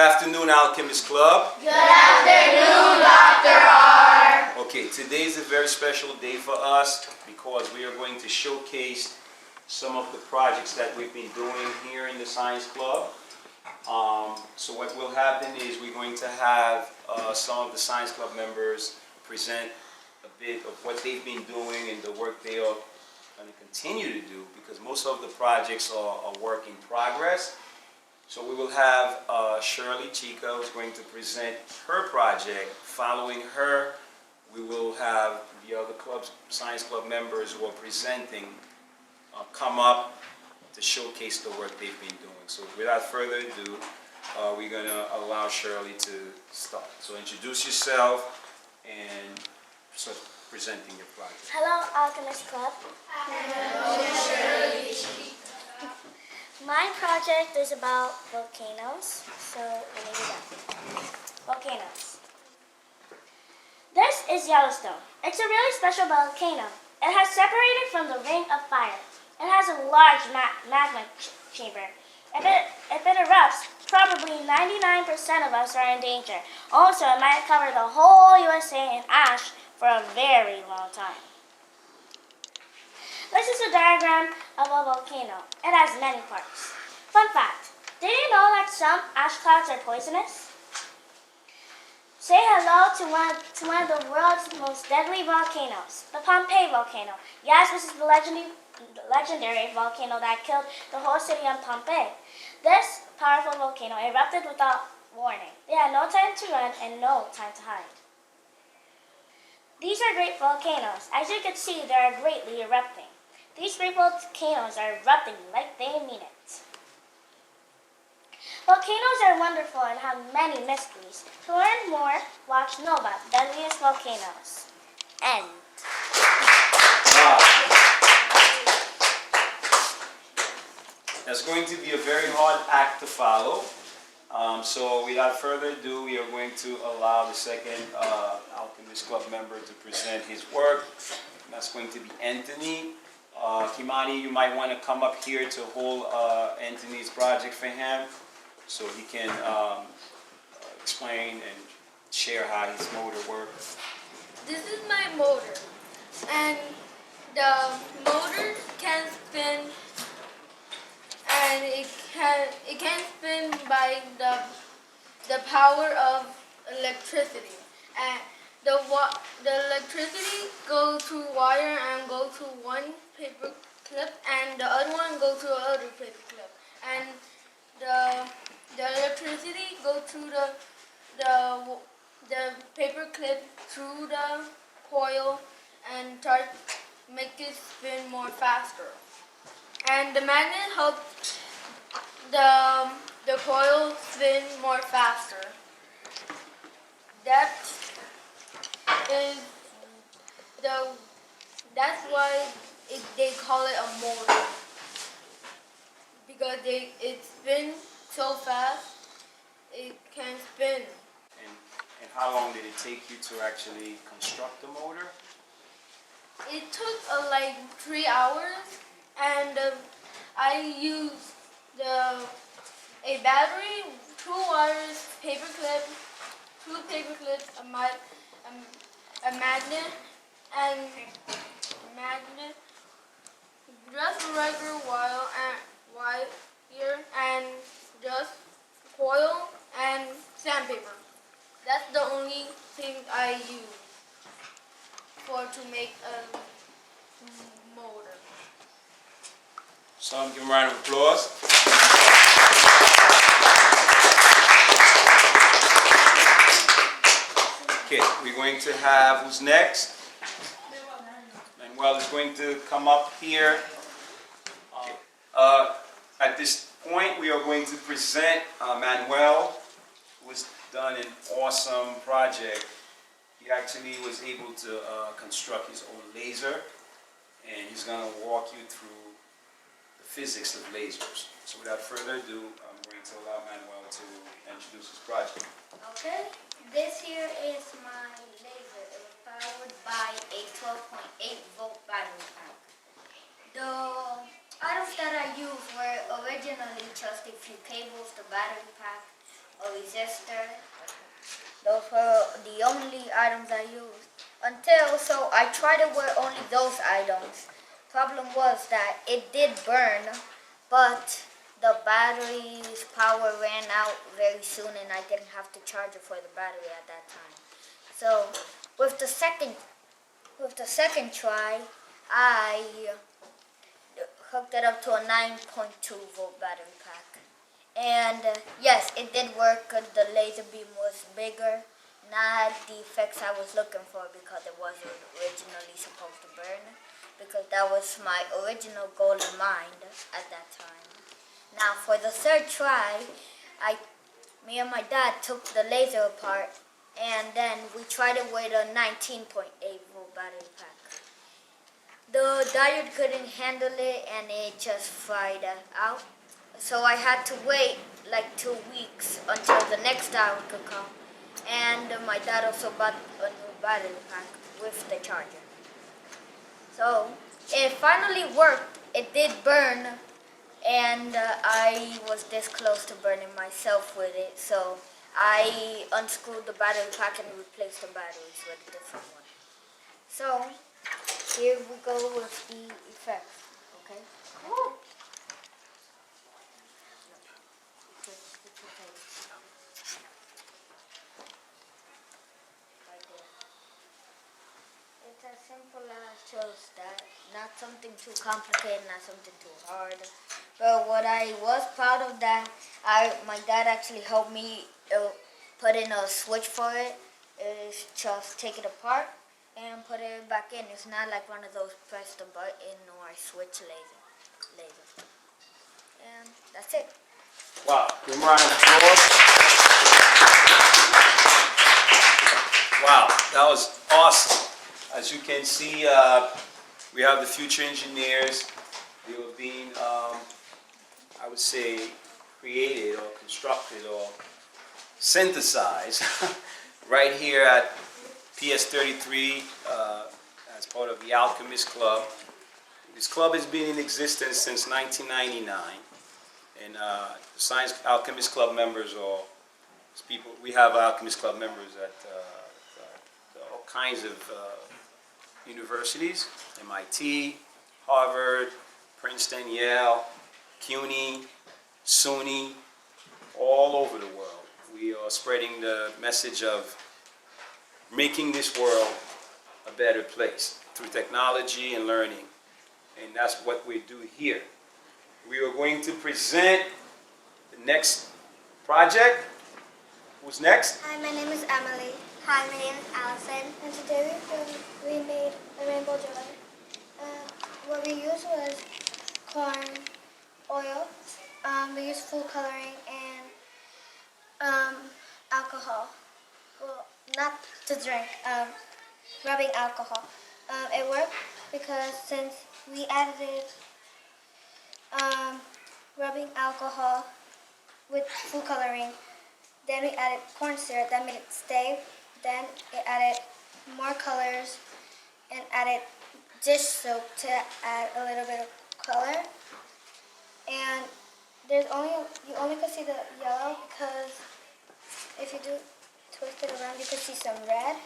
afternoon, Alchemist Club. Good afternoon, Dr. R. Okay, today is a very special day for us because we are going to showcase some of the projects that we've been doing here in the Science Club. So what will happen is we're going to have some of the Science Club members present a bit of what they've been doing and the work they are going to continue to do, because most of the projects are work in progress. So we will have Shirley, Chica, who's going to present her project. Following her, we will have the other Science Club members who are presenting come up to showcase the work they've been doing. So without further ado, we're going to allow Shirley to start. So introduce yourself and start presenting your project. Hello, Alchemist Club. Hello, Shirley. My project is about volcanoes, so let me do that. Volcanoes. This is Yellowstone. It's a really special volcano. It has separated from the ring of fire. It has a large magma chamber. If it erupts, probably 99% of us are in danger. Also, it might cover the whole USA in ash for a very long time. This is a diagram of a volcano. It has many parts. Fun fact, did you know that some ash clouds are poisonous? Say hello to one of the world's most deadly volcanoes, the Pompeii volcano. Yes, this is the legendary volcano that killed the whole city of Pompeii. This powerful volcano erupted without warning. They had no time to run and no time to hide. These are great volcanoes. As you can see, they are greatly erupting. These great volcanoes are erupting like they mean it. Volcanoes are wonderful and have many mysteries. To learn more, watch Nova, Deadliest Volcanoes. End. Wow. That's going to be a very hard act to follow. So without further ado, we are going to allow the second Alchemist Club member to present his work. That's going to be Anthony. Kimani, you might want to come up here to hold Anthony's project for him so he can explain and share how his motor works. This is my motor, and the motor can spin, and it can spin by the power of electricity. And the electricity goes through wire and goes to one paper clip, and the other one goes to the other paper clip. And the electricity goes through the paper clip through the coil and make it spin more faster. And the magnet helps the coil spin more faster. That's why they call it a motor, because it spins so fast it can spin. And how long did it take you to actually construct the motor? It took like 3 hours, and I used a battery, 2 wires, two paper clips, a magnet, just a regular wire, and just coil and sandpaper. That's the only thing I use to make a motor. So give him a round of applause. Okay, we're going to have, who's next? Manuel is going to come up here. At this point, we are going to present Manuel, who has done an awesome project. He actually was able to construct his own laser, and he's going to walk you through the physics of lasers. So without further ado, I'm going to allow Manuel to introduce his project. Okay, this here is my laser. It was powered by a 12.8 volt battery pack. The items that I used were originally just a few cables, the battery pack, a resistor. Those were the only items I used. So I tried it with only those items. Problem was that it did burn, but the battery's power ran out very soon and I didn't have to charge it for the battery at that time. So with the second try, I hooked it up to a 9.2 volt battery pack. And yes, it did work. The laser beam was bigger, not the effects I was looking for because it wasn't originally supposed to burn, because that was my original goal in mind at that time. Now for the third try, me and my dad took the laser apart and then we tried it with a 19.8 volt battery pack. The diode couldn't handle it and it just fried out. So I had to wait like 2 weeks until the next diode could come. And my dad also bought a new battery pack with the charger. So it finally worked. It did burn. And I was this close to burning myself with it. So I unscrewed the battery pack and replaced the batteries with a different one. So here we go with the effects, okay? Right there. It's as simple as just that. Not something too complicated, not something too hard. But what I was proud of that, my dad actually helped me put in a switch for it. Is just take it apart and put it back in. It's not like one of those press the button or switch laser. And that's it. Wow, give him a round of applause. Wow, that was awesome. As you can see, we have the future engineers. They were being, I would say, created or constructed or synthesized right here at PS33 as part of the Alchemist Club. This club has been in existence since 1999, and the Science Alchemist Club members are people. We have Alchemist Club members at all kinds of universities: MIT, Harvard, Princeton, Yale, CUNY, SUNY, all over the world. We are spreading the message of making this world a better place through technology and learning. And that's what we do here. We are going to present the next project. Who's next? Hi, my name is Emily. Hi, my name is Allison. And today we made a rainbow jelly. What we used was corn, oil, we used food coloring, and alcohol. Well, not to drink, rubbing alcohol. It worked because since we added rubbing alcohol with food coloring, then we added corn syrup, that made it stay. Then it added more colors and added dish soap to add a little bit of color. And you only can see the yellow because if you do twist it around, you can see some red.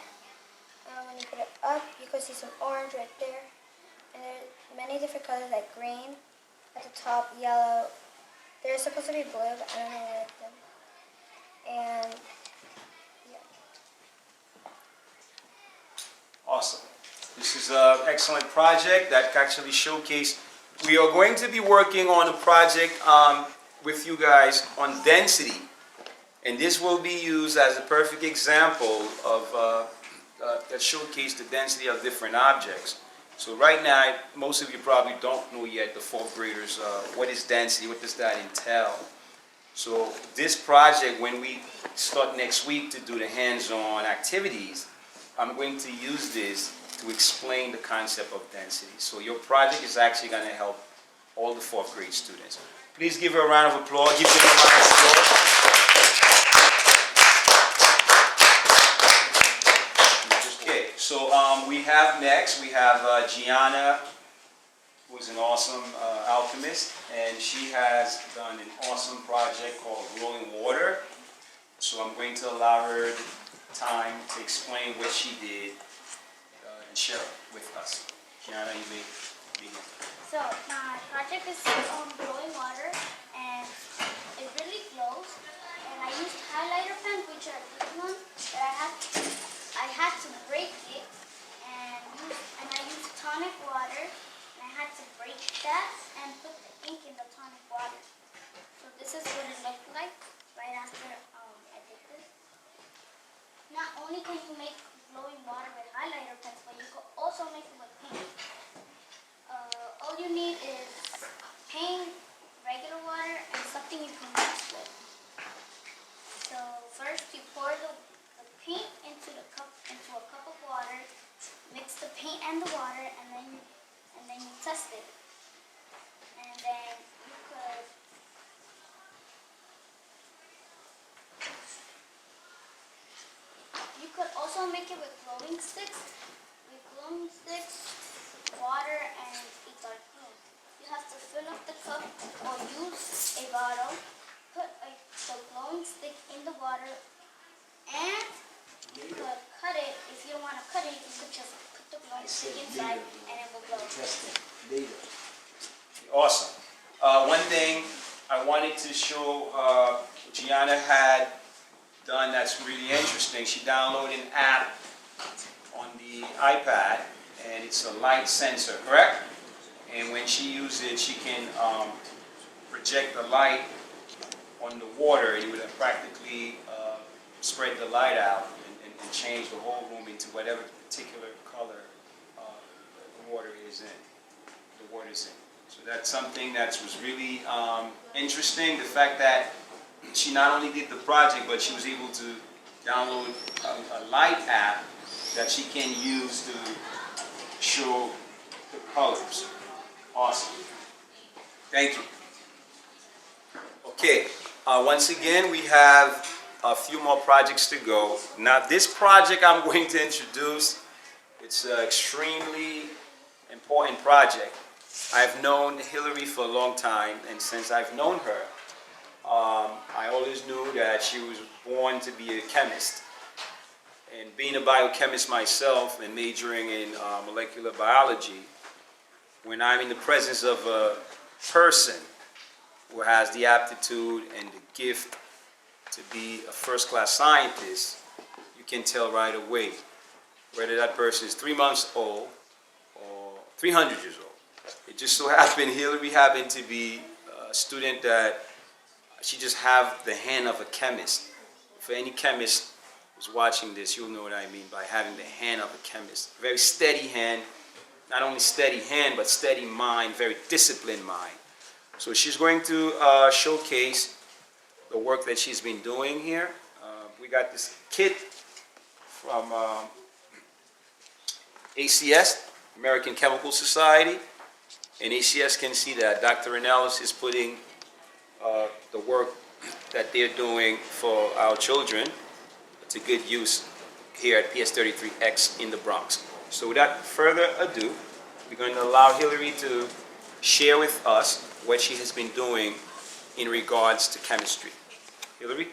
When you put it up, you can see some orange right there. And there's many different colors like green at the top, yellow. They're supposed to be blue, but I don't really like them. And yeah. Awesome. This is an excellent project that actually showcased. We are going to be working on a project with you guys on density. And this will be used as a perfect example of that showcase the density of different objects. So right now, most of you probably don't know yet, the fourth graders, what is density, what does that entail? So this project, when we start next week to do the hands-on activities, I'm going to use this to explain the concept of density. So your project is actually going to help all the fourth grade students. Please give her a round of applause. Give them a round of applause. Okay, so we have next, we have Giana, who is an awesome alchemist, and she has done an awesome project called Rolling Water. So I'm going to allow her the time to explain what she did and share it with us. Giana, you may begin. So my project is glowing water, and it really glows. And I used highlighter pens, which are this one, that I had to break it, and I used tonic water, and I had to break that and put the ink in the tonic water. So this is what it looked like right after I did this. Not only can you make glowing water with highlighter pens, but you can also make it with paint. All you need is paint, regular water, and something you can mix with. So first you pour the paint into a cup of water, mix the paint and the water, and then you test it. And then you could also make it with glowing sticks. With glowing sticks, water, and a dark blue. You have to fill up the cup or use a bottle, put the glowing stick in the water, and you could cut it. If you don't want to cut it, you could just put the glowing stick inside and it will glow. Awesome. One thing I wanted to show Giana had done that's really interesting. She downloaded an app on the iPad, and it's a light sensor, correct? And when she uses it, she can project the light on the water. It would practically spread the light out and change the whole room into whatever particular color the water is in. So that's something that was really interesting. The fact that she not only did the project, but she was able to download a light app that she can use to show the colors. Awesome. Thank you. Okay, once again, we have a few more projects to go. Now, this project I'm going to introduce, it's an extremely important project. I've known Hillary for a long time, and since I've known her, I always knew that she was born to be a chemist. And being a biochemist myself and majoring in molecular biology, when I'm in the presence of a person who has the aptitude and the gift to be a first-class scientist, you can tell right away whether that person is 3 months old or 300 years old. It just so happened Hillary happened to be a student that she just have the hand of a chemist. For any chemist who's watching this, you'll know what I mean by having the hand of a chemist. Very steady hand, not only steady hand, but steady mind, very disciplined mind. So she's going to showcase the work that she's been doing here. We got this kit from ACS, American Chemical Society. And ACS can see that Dr. Ronelus is putting the work that they're doing for our children to good use here at PS33X in the Bronx. So without further ado, we're going to allow Hillary to share with us what she has been doing in regards to chemistry. Hillary?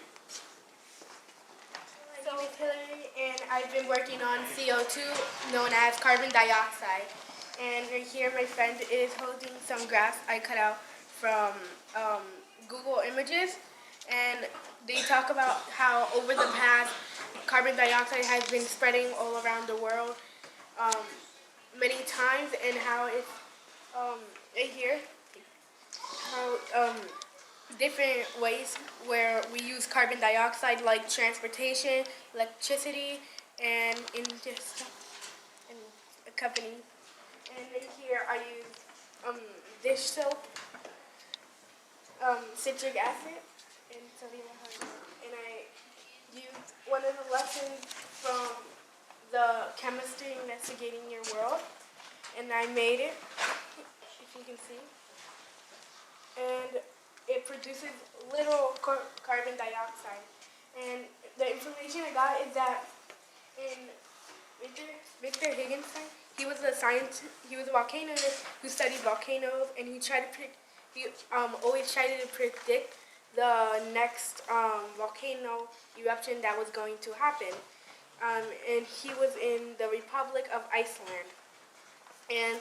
My name is Hillary, and I've been working on CO2, known as carbon dioxide. And right here, my friend is holding some graphs I cut out from Google Images. And they talk about how over the past, carbon dioxide has been spreading all around the world many times, and how it's right here, how different ways where we use carbon dioxide, like transportation, electricity, and in just in a company. And right here I use dish soap, citric acid, and sodium hydroxide. And I used one of the lessons from the Chemistry Investigating Your World, and I made it, if you can see. And it produces little carbon dioxide. And the information I got is that in Victor Higginson, he was a volcanologist who studied volcanoes, and he always tried to predict the next volcano eruption that was going to happen. And he was in the Republic of Iceland. And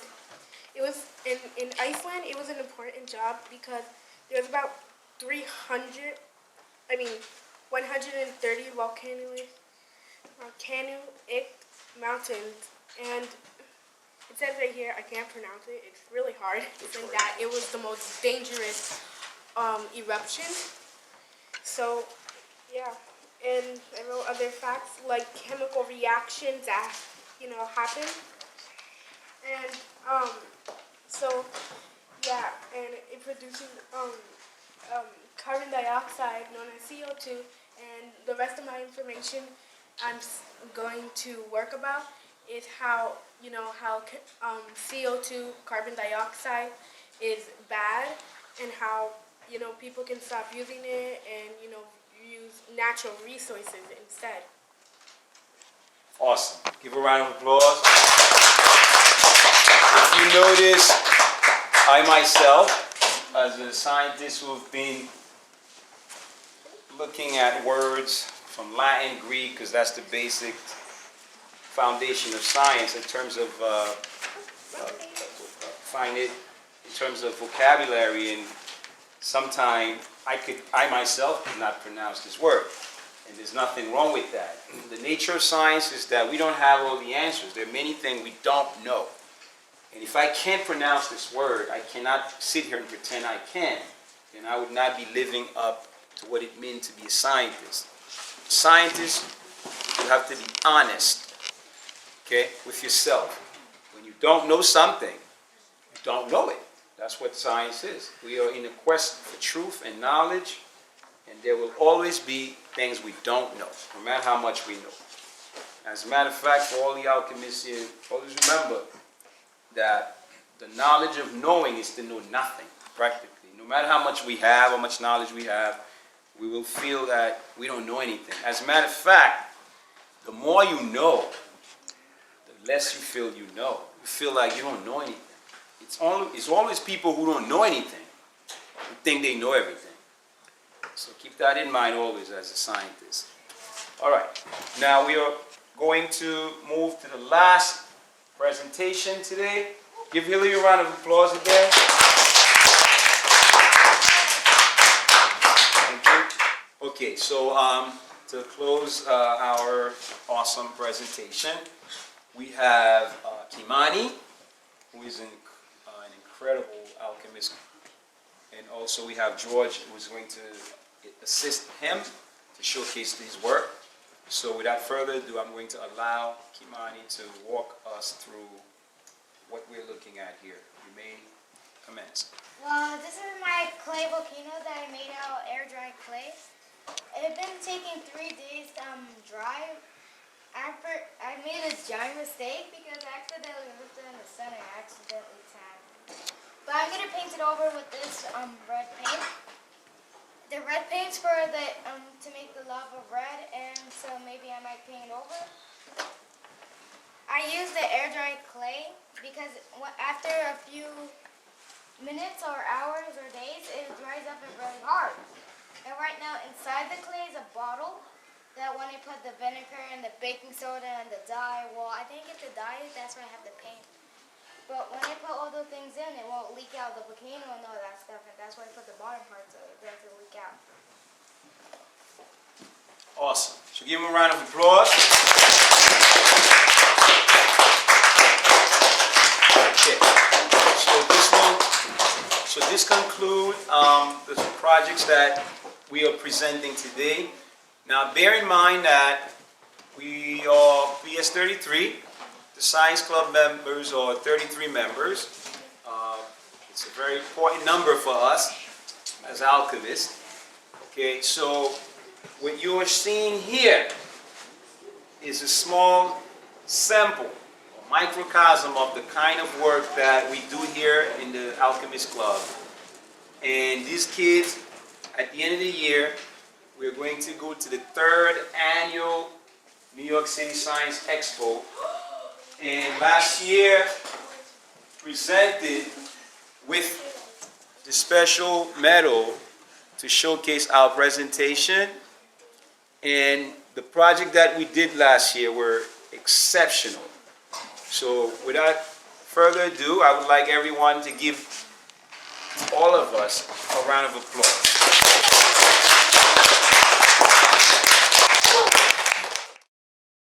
it was in Iceland, it was an important job because there's about 130 volcanoic mountains. And it says right here, I can't pronounce it, it's really hard, saying that it was the most dangerous eruption. So, yeah. And several other facts like chemical reactions that, happen. And so, yeah, and it produces carbon dioxide known as CO2. And the rest of my information I'm going to work about is how CO2, carbon dioxide, is bad, and how people can stop using it and use natural resources instead. Awesome. Give a round of applause. If you notice, I myself, as a scientist who've been looking at words from Latin, Greek, because that's the basic foundation of science in terms of find it in terms of vocabulary, and sometimes I myself could not pronounce this word, and there's nothing wrong with that. The nature of science is that we don't have all the answers. There are many things we don't know, and if I can't pronounce this word, I cannot sit here and pretend I can, and I would not be living up to what it means to be a scientist. Scientists, you have to be honest, okay, with yourself. When you don't know something, you don't know it. That's what science is. We are in a quest for truth and knowledge, and there will always be things we don't know, no matter how much we know. As a matter of fact, for all the alchemists here, always remember that the knowledge of knowing is to know nothing, practically. No matter how much we have, how much knowledge we have, we will feel that we don't know anything. As a matter of fact, the more you know, the less you feel you know. You feel like you don't know anything. It's always people who don't know anything who think they know everything. So keep that in mind always as a scientist. All right, now we are going to move to the last presentation today. Give Hillary a round of applause again. Okay, so to close our awesome presentation, we have Kimani, who is an incredible alchemist, and also we have George, who is going to assist him to showcase his work. So without further ado, I'm going to allow Kimani to walk us through what we're looking at here. You may commence. Well, this is my clay volcano that I made out of air-dried clay. It's been taking 3 days to dry. I made a giant mistake because I accidentally lifted it in the center. I accidentally tagged. But I'm going to paint it over with this red paint. The red paint's for the to make the lava red, and so maybe I might paint it over. I use the air-dried clay because after a few minutes or hours or days, it dries up and really hard. And right now, inside the clay is a bottle that when I put the vinegar and the baking soda and the dye, well, I think it's the dye, that's why I have the paint. But when I put all those things in, it won't leak out the volcano and all that stuff, and that's why I put the bottom part so it doesn't leak out. Awesome. So give him a round of applause. Okay. So this concludes the projects that we are presenting today. Now bear in mind that we are PS33. The Science Club members are 33 members. It's a very important number for us as alchemists. Okay, so what you are seeing here is a small sample, a microcosm of the kind of work that we do here in the Alchemist Club. And these kids, at the end of the year, we're going to go to the 3rd annual New York City Science Expo. And last year, presented with the special medal to showcase our presentation. And the project that we did last year were exceptional. So without further ado, I would like everyone to give all of us a round of applause.